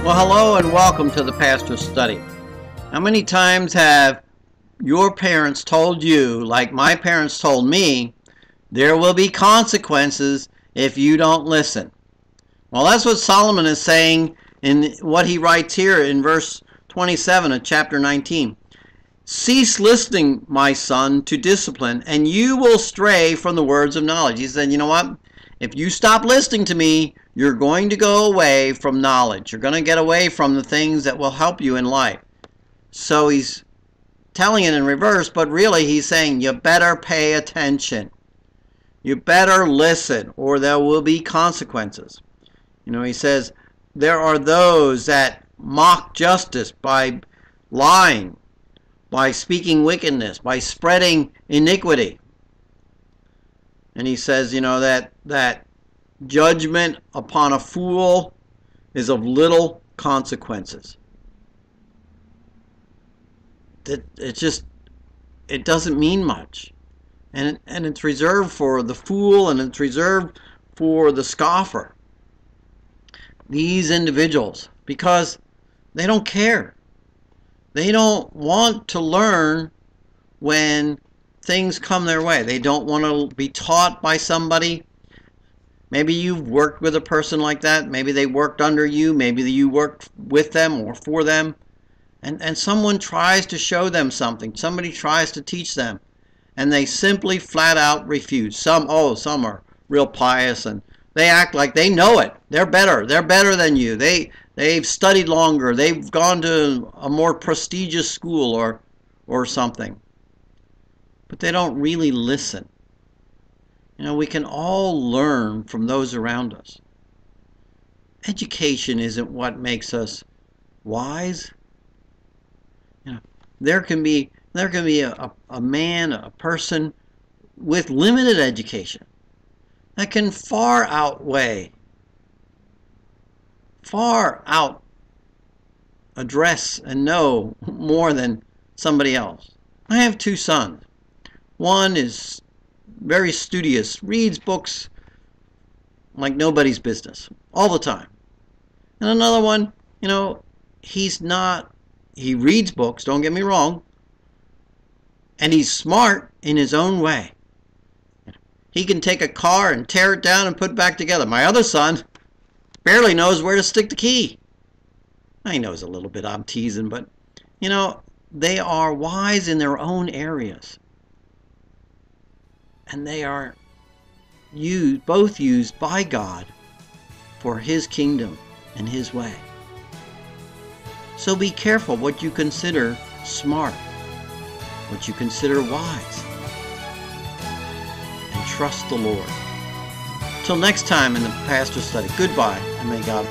Well, hello and welcome to the Pastor's Study. How many times have your parents told you, like my parents told me, there will be consequences if you don't listen? Well, that's what Solomon is saying in what he writes here in verse 27 of chapter 19. Cease listening, my son, to discipline, and you will stray from the words of knowledge. He said, you know what? If you stop listening to me, you're going to go away from knowledge. You're going to get away from the things that will help you in life. So he's telling it in reverse, but really he's saying you better pay attention. You better listen, or there will be consequences. You know, he says, there are those that mock justice by lying, by speaking wickedness, by spreading iniquity. And he says, you know, that judgment upon a fool is of little consequences. It doesn't mean much. And it's reserved for the fool, and it's reserved for the scoffer. These individuals, because they don't care. They don't want to learn when things come their way. They don't want to be taught by somebody. Maybe you've worked with a person like that. Maybe they worked under you. Maybe you worked with them or for them. And someone tries to show them something. Somebody tries to teach them. And they simply flat out refuse. Some are real pious and they act like they know it. They're better. They're better than you. They've studied longer. They've gone to a more prestigious school or something. But they don't really listen. You know, we can all learn from those around us. Education isn't what makes us wise. You know, there can be a man, a person with limited education that can far out address and know more than somebody else. I have two sons. One is very studious, reads books like nobody's business all the time. And another one, you know, he reads books, don't get me wrong, and he's smart in his own way. He can take a car and tear it down and put it back together. My other son barely knows where to stick the key. He knows a little bit, I'm teasing, but, you know, they are wise in their own areas. And they are both used by God for His kingdom and His way. So be careful what you consider smart, what you consider wise, and trust the Lord. Till next time in the Pastor's Study, goodbye, and may God